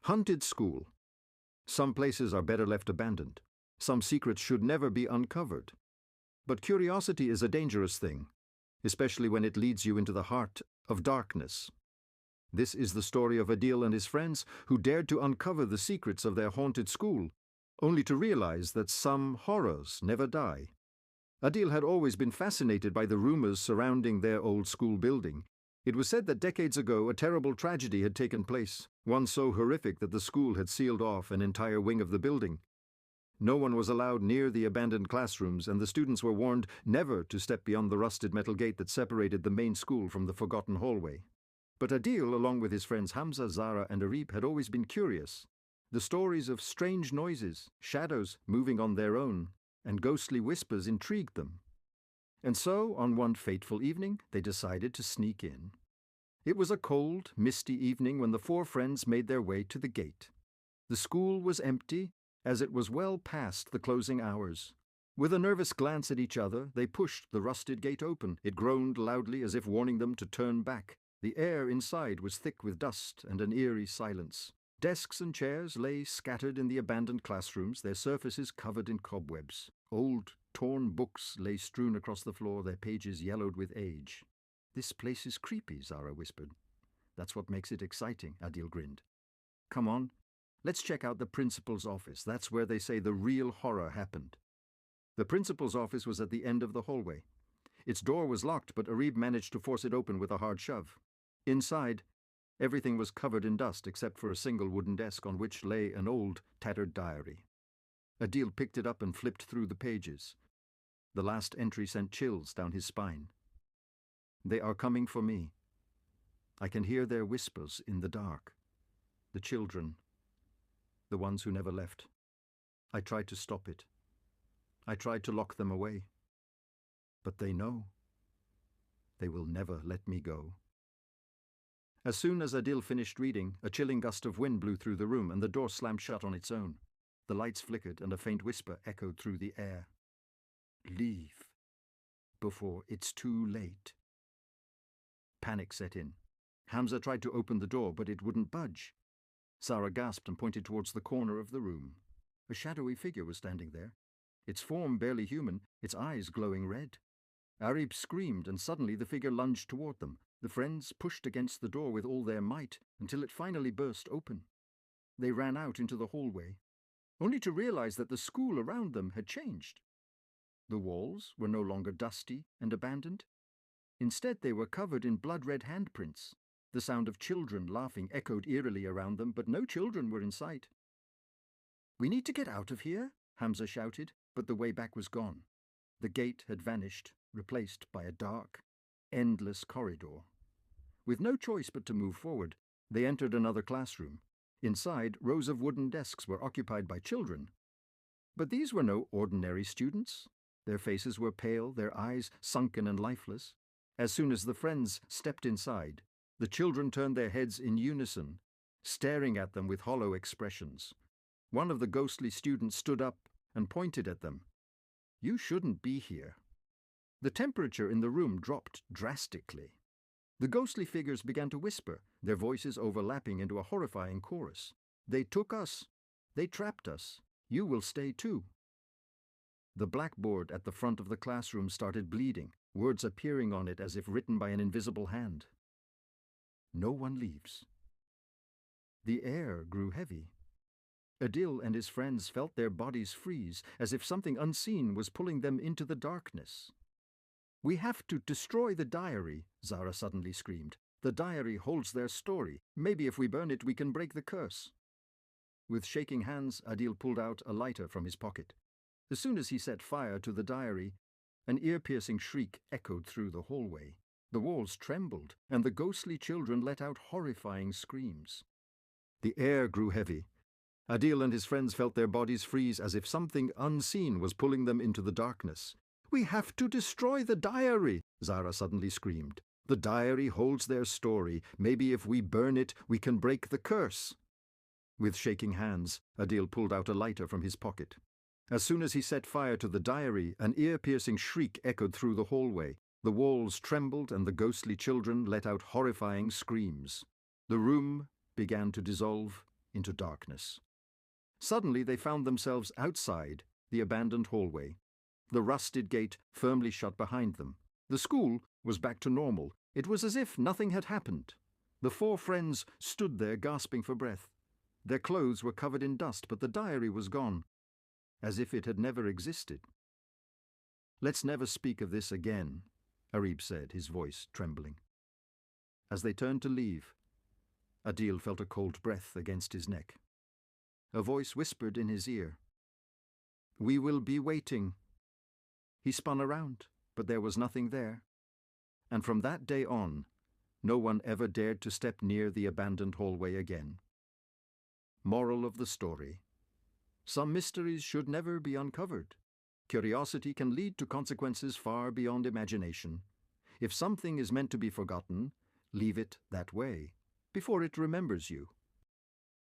Haunted school. Some places are better left abandoned. Some secrets should never be uncovered. But curiosity is a dangerous thing, especially when it leads you into the heart of darkness. This is the story of Adil and his friends who dared to uncover the secrets of their haunted school, only to realize that some horrors never die. Adil had always been fascinated by the rumors surrounding their old school building. It was said that decades ago a terrible tragedy had taken place, one so horrific that the school had sealed off an entire wing of the building. No one was allowed near the abandoned classrooms, and the students were warned never to step beyond the rusted metal gate that separated the main school from the forgotten hallway. But Adil, along with his friends Hamza, Zara, and Areeb, had always been curious. The stories of strange noises, shadows moving on their own, and ghostly whispers intrigued them. And so, on one fateful evening, they decided to sneak in. It was a cold, misty evening when the four friends made their way to the gate. The school was empty, as it was well past the closing hours. With a nervous glance at each other, they pushed the rusted gate open. It groaned loudly as if warning them to turn back. The air inside was thick with dust and an eerie silence. Desks and chairs lay scattered in the abandoned classrooms, their surfaces covered in cobwebs. Old, torn books lay strewn across the floor, their pages yellowed with age. "This place is creepy," Zara whispered. "That's what makes it exciting," Adil grinned. "Come on, let's check out the principal's office. That's where they say the real horror happened." The principal's office was at the end of the hallway. Its door was locked, but Areeb managed to force it open with a hard shove. Inside, everything was covered in dust except for a single wooden desk on which lay an old, tattered diary. Adil picked it up and flipped through the pages. The last entry sent chills down his spine. "They are coming for me. I can hear their whispers in the dark. The children, the ones who never left. I tried to stop it. I tried to lock them away. But they know. They will never let me go." As soon as Adil finished reading, a chilling gust of wind blew through the room and the door slammed shut on its own. The lights flickered and a faint whisper echoed through the air. "Leave before it's too late." Panic set in. Hamza tried to open the door, but it wouldn't budge. Zara gasped and pointed towards the corner of the room. A shadowy figure was standing there, its form barely human, its eyes glowing red. Areeb screamed, and suddenly the figure lunged toward them. The friends pushed against the door with all their might until it finally burst open. They ran out into the hallway, only to realize that the school around them had changed. The walls were no longer dusty and abandoned. Instead, they were covered in blood-red handprints. The sound of children laughing echoed eerily around them, but no children were in sight. "We need to get out of here," Hamza shouted, but the way back was gone. The gate had vanished, replaced by a dark, endless corridor. With no choice but to move forward, they entered another classroom. Inside, rows of wooden desks were occupied by children. But these were no ordinary students. Their faces were pale, their eyes sunken and lifeless. As soon as the friends stepped inside, the children turned their heads in unison, staring at them with hollow expressions. One of the ghostly students stood up and pointed at them. "You shouldn't be here." The temperature in the room dropped drastically. The ghostly figures began to whisper, their voices overlapping into a horrifying chorus. "They took us. They trapped us. You will stay too." The blackboard at the front of the classroom started bleeding, words appearing on it as if written by an invisible hand. "No one leaves." The air grew heavy. Adil and his friends felt their bodies freeze, as if something unseen was pulling them into the darkness. "We have to destroy the diary," Zara suddenly screamed. "The diary holds their story. Maybe if we burn it, we can break the curse." With shaking hands, Adil pulled out a lighter from his pocket. As soon as he set fire to the diary, an ear-piercing shriek echoed through the hallway. The walls trembled, and the ghostly children let out horrifying screams. The air grew heavy. Adil and his friends felt their bodies freeze as if something unseen was pulling them into the darkness. "We have to destroy the diary," Zara suddenly screamed. "The diary holds their story. Maybe if we burn it, we can break the curse." With shaking hands, Adil pulled out a lighter from his pocket. As soon as he set fire to the diary, an ear-piercing shriek echoed through the hallway. The walls trembled and the ghostly children let out horrifying screams. The room began to dissolve into darkness. Suddenly they found themselves outside the abandoned hallway, the rusted gate firmly shut behind them. The school was back to normal. It was as if nothing had happened. The four friends stood there gasping for breath. Their clothes were covered in dust, but the diary was gone, as if it had never existed. "Let's never speak of this again," Areeb said, his voice trembling. As they turned to leave, Adil felt a cold breath against his neck. A voice whispered in his ear, "We will be waiting." He spun around, but there was nothing there. And from that day on, no one ever dared to step near the abandoned hallway again. Moral of the story: some mysteries should never be uncovered. Curiosity can lead to consequences far beyond imagination. If something is meant to be forgotten, leave it that way, before it remembers you.